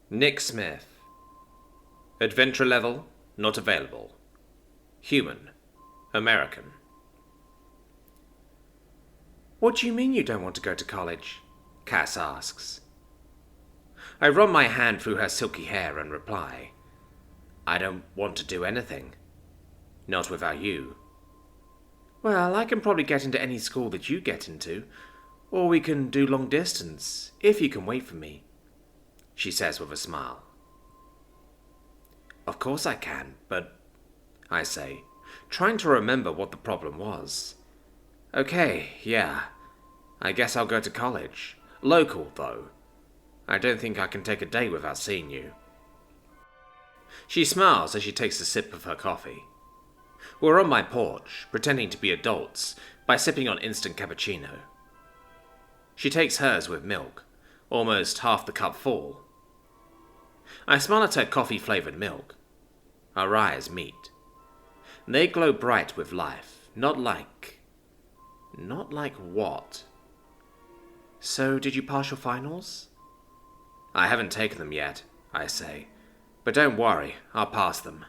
Nick Smith. Adventure level, not available. Human. American. What do you mean you don't want to go to college? Cass asks. I run my hand through her silky hair and reply, I don't want to do anything. Not without you. Well, I can probably get into any school that you get into, or we can do long distance, if you can wait for me, she says with a smile. Of course I can, but, I say, trying to remember what the problem was. Okay, yeah, I guess I'll go to college. Local, though. I don't think I can take a day without seeing you. She smiles as she takes a sip of her coffee. We're on my porch, pretending to be adults, by sipping on instant cappuccino. She takes hers with milk, almost half the cup full. I smile at her coffee-flavoured milk. Our eyes meet. They glow bright with life, not like what? So, did you pass your finals? I haven't taken them yet, I say. But don't worry, I'll pass them.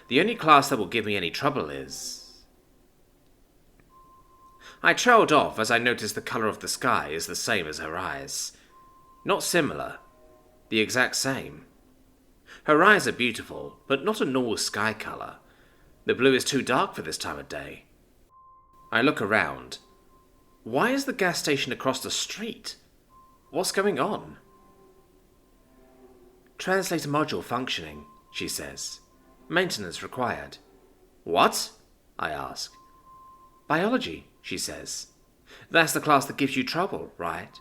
The only class that will give me any trouble is... I trailed off as I noticed the colour of the sky is the same as her eyes. Not similar. The exact same. Her eyes are beautiful, but not a normal sky colour. The blue is too dark for this time of day. I look around. Why is the gas station across the street? What's going on? Translator module functioning, she says. Maintenance required. What? I ask. Biology, she says. That's the class that gives you trouble, right?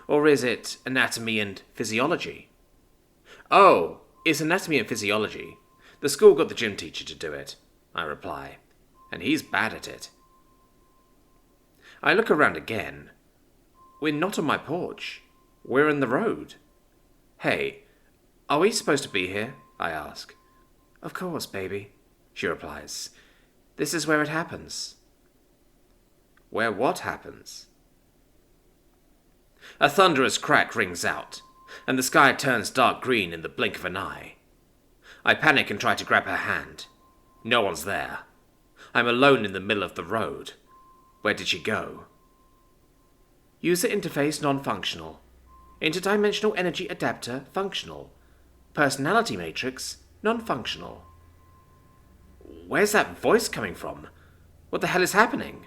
Or is it anatomy and physiology? Oh, it's anatomy and physiology. The school got the gym teacher to do it, I reply. And he's bad at it. I look around again. We're not on my porch. We're in the road. Hey, are we supposed to be here? I ask. Of course, baby, she replies. This is where it happens. Where what happens? A thunderous crack rings out, and the sky turns dark green in the blink of an eye. I panic and try to grab her hand. No one's there. I'm alone in the middle of the road. Where did she go? User interface non-functional. Interdimensional energy adapter functional. Personality matrix non-functional. Where's that voice coming from? What the hell is happening?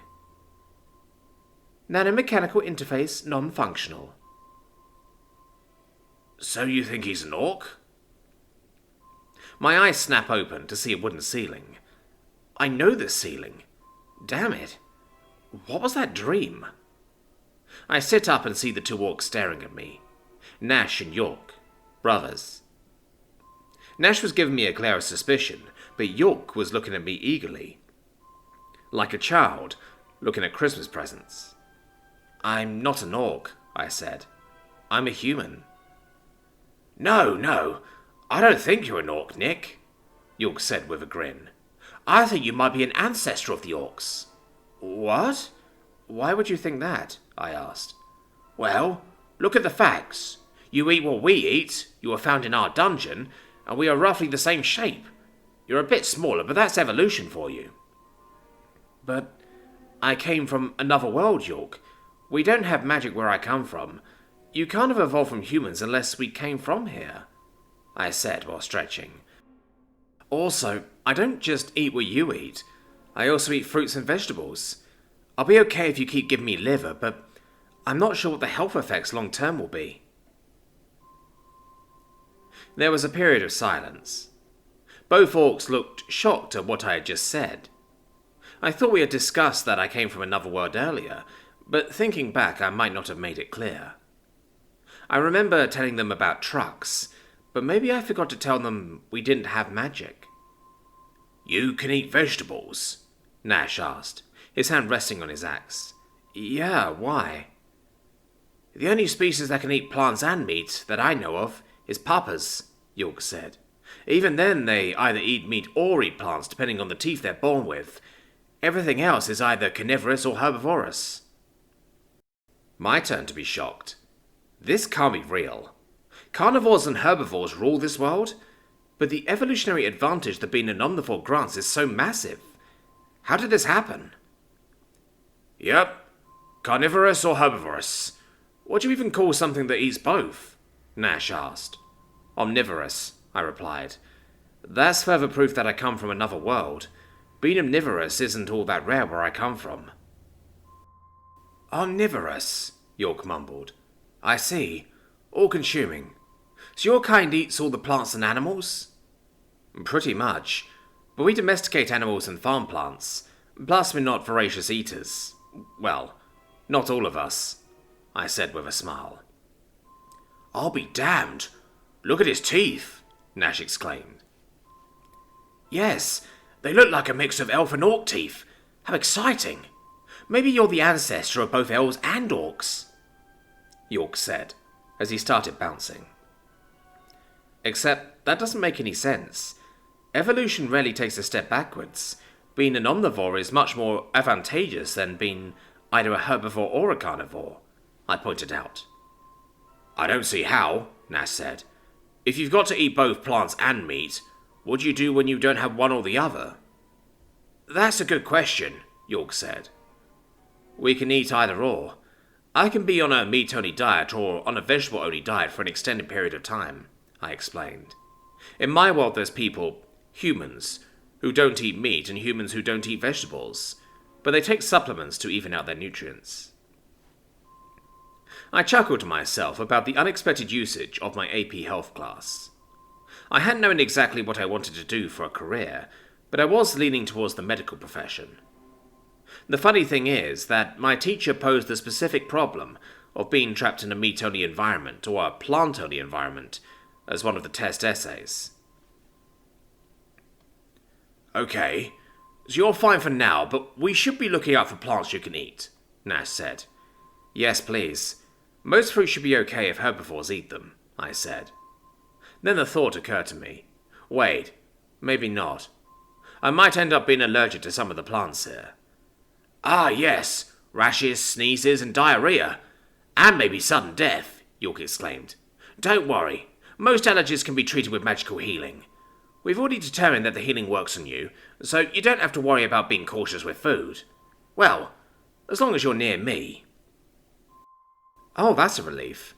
Nanomechanical interface non-functional. So you think he's an orc? My eyes snap open to see a wooden ceiling. I know this ceiling. Damn it. What was that dream? I sit up and see the two orcs staring at me. Nash and York. Brothers. Nash was giving me a glare of suspicion, but York was looking at me eagerly. Like a child, looking at Christmas presents. I'm not an orc, I said. I'm a human. No, I don't think you're an orc, Nick, York said with a grin. I think you might be an ancestor of the orcs. What? Why would you think that? I asked. Well, look at the facts. You eat what we eat, you were found in our dungeon, and we are roughly the same shape. You're a bit smaller, but that's evolution for you. But I came from another world, York. We don't have magic where I come from. You can't have evolved from humans unless we came from here, I said while stretching. Also, I don't just eat what you eat. I also eat fruits and vegetables. I'll be okay if you keep giving me liver, but I'm not sure what the health effects long term will be. There was a period of silence. Both orcs looked shocked at what I had just said. I thought we had discussed that I came from another world earlier, but thinking back I might not have made it clear. I remember telling them about trucks, but maybe I forgot to tell them we didn't have magic. You can eat vegetables? Nash asked, his hand resting on his axe. Yeah, why? The only species that can eat plants and meat that I know of is papas, York said. Even then, they either eat meat or eat plants, depending on the teeth they're born with. Everything else is either carnivorous or herbivorous. My turn to be shocked. This can't be real. Carnivores and herbivores rule this world, but the evolutionary advantage that being an omnivore grants is so massive. How did this happen? Yep. Carnivorous or herbivorous? What do you even call something that eats both? Nash asked. Omnivorous, I replied. That's further proof that I come from another world. Being omnivorous isn't all that rare where I come from. Omnivorous, York mumbled. I see. All-consuming. So your kind eats all the plants and animals? Pretty much. But we domesticate animals and farm plants. Plus we're not voracious eaters. Well, not all of us, I said with a smile. I'll be damned. Look at his teeth, Nash exclaimed. Yes, they look like a mix of elf and orc teeth. How exciting. Maybe you're the ancestor of both elves and orcs, York said, as he started bouncing. Except that doesn't make any sense. Evolution rarely takes a step backwards. Being an omnivore is much more advantageous than being either a herbivore or a carnivore, I pointed out. I don't see how, Nash said. If you've got to eat both plants and meat, what do you do when you don't have one or the other? That's a good question, York said. We can eat either or. I can be on a meat-only diet or on a vegetable-only diet for an extended period of time, I explained. In my world there's people, humans, who don't eat meat and humans who don't eat vegetables, but they take supplements to even out their nutrients. I chuckled to myself about the unexpected usage of my AP Health class. I hadn't known exactly what I wanted to do for a career, but I was leaning towards the medical profession. The funny thing is that my teacher posed the specific problem of being trapped in a meat-only environment or a plant-only environment as one of the test essays. Okay, so you're fine for now, but we should be looking out for plants you can eat, Nash said. Yes, please. Most fruits should be okay if herbivores eat them, I said. Then the thought occurred to me. Wait, maybe not. I might end up being allergic to some of the plants here. Ah, yes, rashes, sneezes, and diarrhea. And maybe sudden death, York exclaimed. Don't worry, most allergies can be treated with magical healing. We've already determined that the healing works on you, so you don't have to worry about being cautious with food. Well, as long as you're near me. Oh, that's a relief.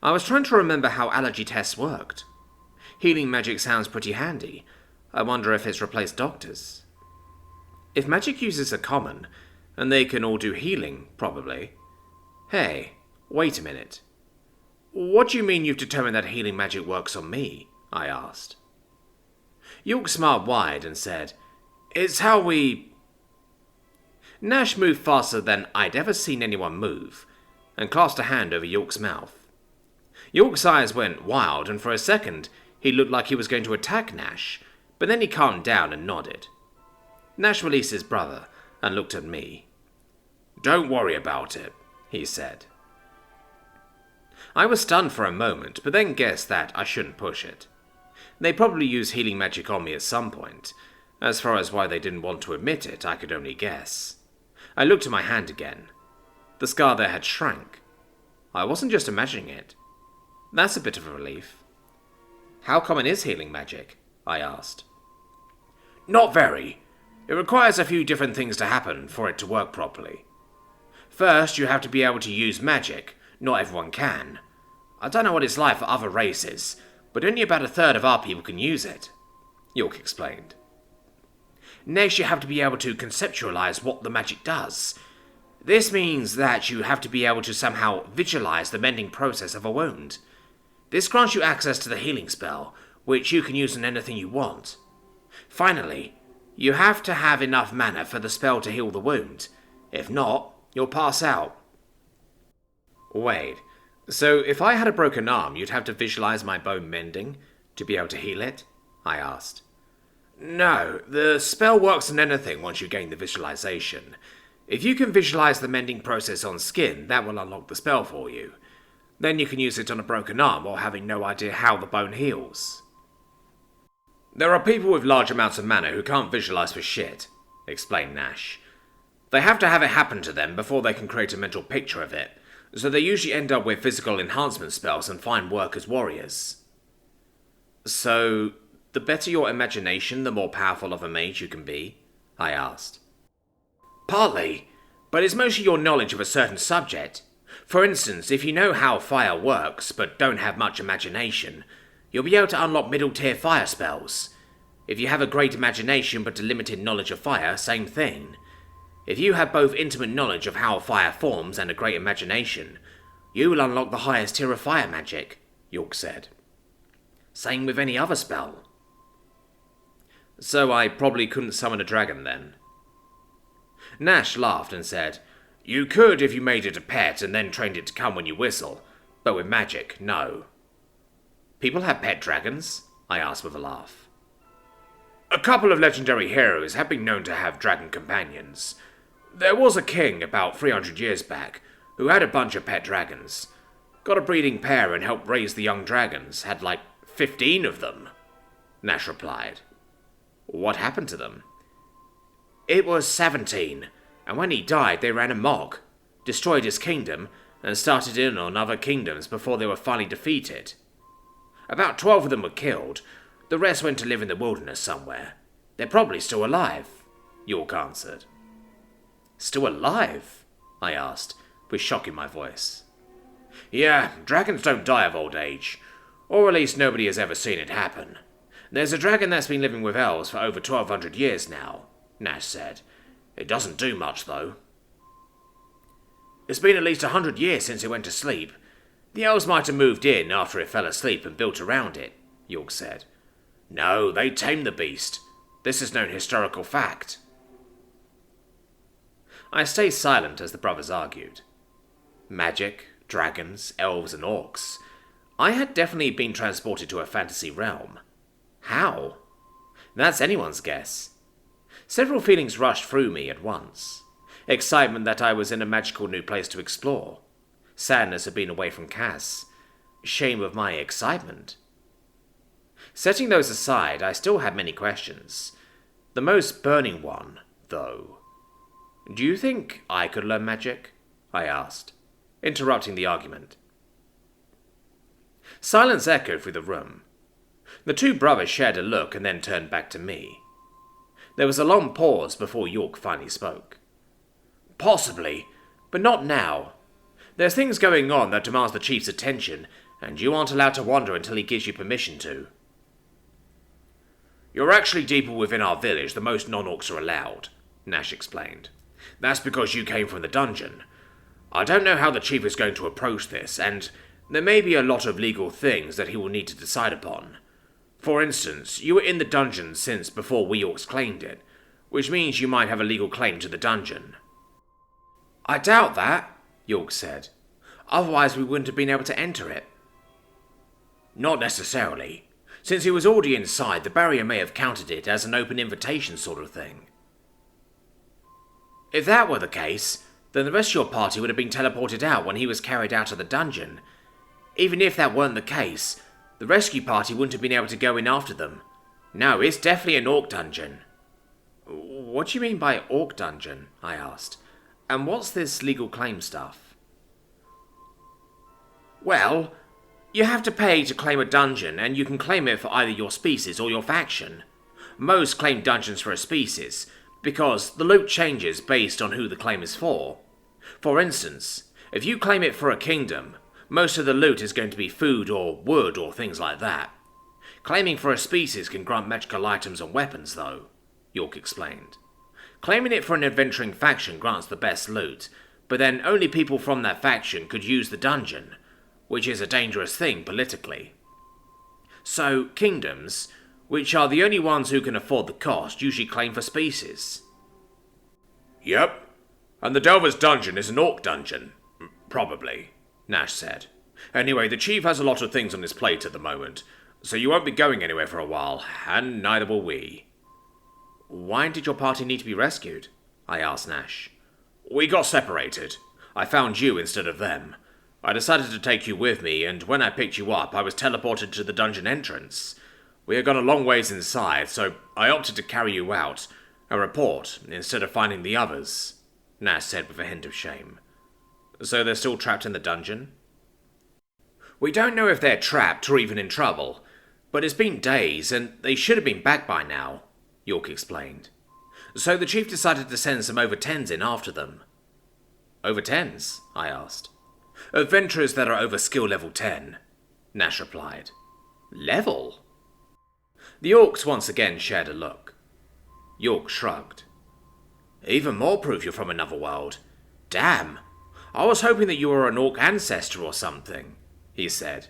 I was trying to remember how allergy tests worked. Healing magic sounds pretty handy. I wonder if it's replaced doctors. If magic users are common, and they can all do healing, probably. Hey, wait a minute. What do you mean you've determined that healing magic works on me? I asked. York smiled wide and said, It's how we... Nash moved faster than I'd ever seen anyone move, and clasped a hand over York's mouth. York's eyes went wild, and for a second he looked like he was going to attack Nash, but then he calmed down and nodded. Nash released his brother and looked at me. Don't worry about it, he said. I was stunned for a moment, but then guessed that I shouldn't push it. They probably used healing magic on me at some point. As far as why they didn't want to admit it, I could only guess. I looked at my hand again. The scar there had shrank. I wasn't just imagining it. That's a bit of a relief. How common is healing magic? I asked. Not very. It requires a few different things to happen for it to work properly. First, you have to be able to use magic. Not everyone can. I don't know what it's like for other races, but only about a third of our people can use it, York explained. Next, you have to be able to conceptualize what the magic does. This means that you have to be able to somehow visualize the mending process of a wound. This grants you access to the healing spell, which you can use on anything you want. Finally, you have to have enough mana for the spell to heal the wound. If not, you'll pass out. Wait, so if I had a broken arm, you'd have to visualize my bone mending to be able to heal it? I asked. No, the spell works on anything once you gain the visualization. If you can visualize the mending process on skin, that will unlock the spell for you. Then you can use it on a broken arm or having no idea how the bone heals. There are people with large amounts of mana who can't visualize for shit, explained Nash. They have to have it happen to them before they can create a mental picture of it, So they usually end up with physical enhancement spells and find work as warriors. So, the better your imagination, the more powerful of a mage you can be? I asked. Partly, but it's mostly your knowledge of a certain subject. For instance, if you know how fire works, but don't have much imagination, you'll be able to unlock middle-tier fire spells. If you have a great imagination but a limited knowledge of fire, same thing. If you have both intimate knowledge of how fire forms and a great imagination, you will unlock the highest tier of fire magic, York said. Same with any other spell. So I probably couldn't summon a dragon then? Nash laughed and said, You could if you made it a pet and then trained it to come when you whistle, but with magic, no. People have pet dragons? I asked with a laugh. A couple of legendary heroes have been known to have dragon companions. There was a king about 300 years back who had a bunch of pet dragons. Got a breeding pair and helped raise the young dragons, had like 15 of them, Nash replied. What happened to them? It was 17, and when he died they ran amok, destroyed his kingdom, and started in on other kingdoms before they were finally defeated. About 12 of them were killed, the rest went to live in the wilderness somewhere. They're probably still alive, York answered. Still alive? I asked, with shock in my voice. Yeah, dragons don't die of old age, or at least nobody has ever seen it happen. There's a dragon that's been living with elves for over 1,200 years now, Nash said. It doesn't do much, though. It's been at least 100 years since it went to sleep. The elves might have moved in after it fell asleep and built around it, York said. No, they tamed the beast. This is known historical fact. I stayed silent as the brothers argued. Magic, dragons, elves, and orcs. I had definitely been transported to a fantasy realm. How? That's anyone's guess. Several feelings rushed through me at once. Excitement that I was in a magical new place to explore. Sadness of being away from Cass. Shame of my excitement. Setting those aside, I still had many questions. The most burning one, though. Do you think I could learn magic? I asked, interrupting the argument. Silence echoed through the room. The two brothers shared a look and then turned back to me. There was a long pause before York finally spoke. Possibly, but not now. There's things going on that demands the chief's attention, and you aren't allowed to wander until he gives you permission to. You're actually deeper within our village than most non-orcs are allowed, Nash explained. That's because you came from the dungeon. I don't know how the chief is going to approach this, and there may be a lot of legal things that he will need to decide upon. For instance, you were in the dungeon since before we orcs claimed it, which means you might have a legal claim to the dungeon. I doubt that, York said. Otherwise we wouldn't have been able to enter it. Not necessarily. Since he was already inside, the barrier may have counted it as an open invitation sort of thing. If that were the case, then the rest of your party would have been teleported out when he was carried out of the dungeon. Even if that weren't the case, the rescue party wouldn't have been able to go in after them. No, it's definitely an orc dungeon. What do you mean by orc dungeon? I asked. And what's this legal claim stuff? Well, you have to pay to claim a dungeon, and you can claim it for either your species or your faction. Most claim dungeons for a species, because the loot changes based on who the claim is for. For instance, if you claim it for a kingdom, most of the loot is going to be food or wood or things like that. Claiming for a species can grant magical items and weapons, though, York explained. Claiming it for an adventuring faction grants the best loot, but then only people from that faction could use the dungeon, which is a dangerous thing politically. So, kingdoms, which are the only ones who can afford the cost, usually claim for species. Yep, and the Delver's dungeon is an orc dungeon. Probably, Nash said. Anyway, the chief has a lot of things on his plate at the moment, so you won't be going anywhere for a while, and neither will we. Why did your party need to be rescued? I asked Nash. We got separated. I found you instead of them. I decided to take you with me, and when I picked you up, I was teleported to the dungeon entrance. We had gone a long ways inside, so I opted to carry you out, and report, instead of finding the others, Nash said with a hint of shame. So they're still trapped in the dungeon? We don't know if they're trapped or even in trouble, but it's been days and they should have been back by now, York explained. So the chief decided to send some over 10s in after them. Over 10s? I asked. Adventurers that are over skill level 10, Nash replied. Level? The orcs once again shared a look. York shrugged. Even more proof you're from another world. Damn, I was hoping that you were an orc ancestor or something, he said.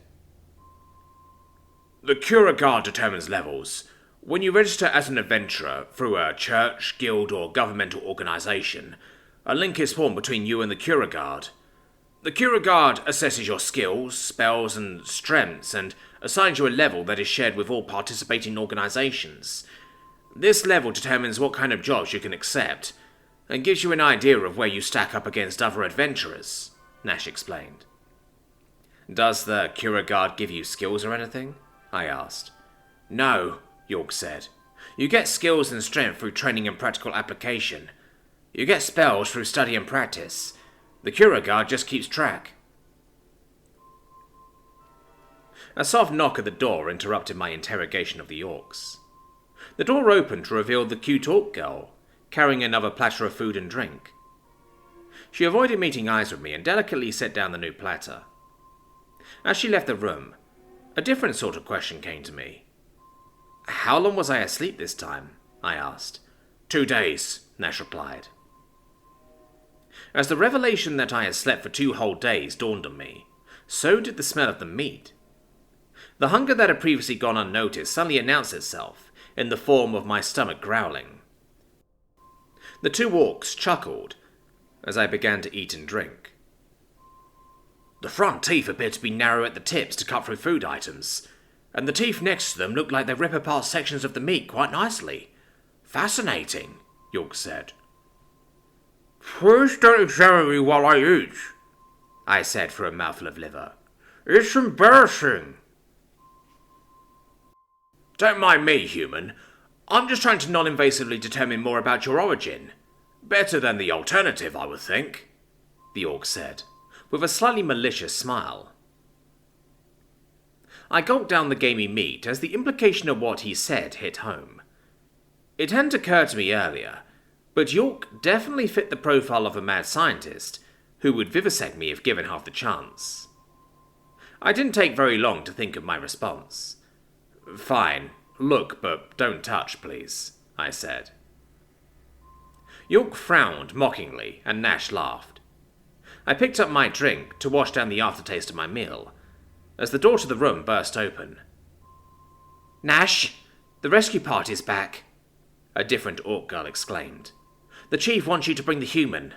The Cura Guard determines levels. When you register as an adventurer through a church, guild, or governmental organization, a link is formed between you and the Cura Guard. The Cura Guard assesses your skills, spells, and strengths, and assigns you a level that is shared with all participating organizations. This level determines what kind of jobs you can accept, and gives you an idea of where you stack up against other adventurers, Nash explained. Does the Cura Guard give you skills or anything? I asked. No, York said. You get skills and strength through training and practical application. You get spells through study and practice. The Cura Guard just keeps track. A soft knock at the door interrupted my interrogation of the orcs. The door opened to reveal the cute orc girl, carrying another platter of food and drink. She avoided meeting eyes with me and delicately set down the new platter. As she left the room, a different sort of question came to me. How long was I asleep this time? I asked. 2 days, Nash replied. As the revelation that I had slept for 2 whole days dawned on me, so did the smell of the meat. The hunger that had previously gone unnoticed suddenly announced itself in the form of my stomach growling. The 2 orcs chuckled as I began to eat and drink. The front teeth appeared to be narrow at the tips to cut through food items, and the teeth next to them looked like they rip apart sections of the meat quite nicely. Fascinating, York said. Please don't examine me while I eat, I said for a mouthful of liver. It's embarrassing. Don't mind me, human. I'm just trying to non-invasively determine more about your origin. Better than the alternative, I would think, the orc said, with a slightly malicious smile. I gulped down the gamey meat as the implication of what he said hit home. It hadn't occurred to me earlier, but York definitely fit the profile of a mad scientist who would vivisect me if given half the chance. I didn't take very long to think of my response. Fine, look, but don't touch, please, I said. York frowned mockingly, and Nash laughed. I picked up my drink to wash down the aftertaste of my meal, as the door to the room burst open. Nash, the rescue party's back, a different orc girl exclaimed. The chief wants you to bring the human.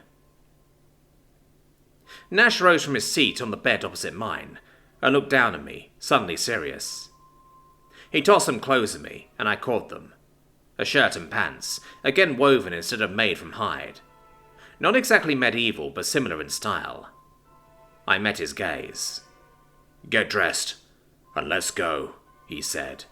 Nash rose from his seat on the bed opposite mine, and looked down at me, suddenly serious. He tossed some clothes at me, and I caught them. A shirt and pants, again woven instead of made from hide. Not exactly medieval, but similar in style. I met his gaze. Get dressed, and let's go, he said.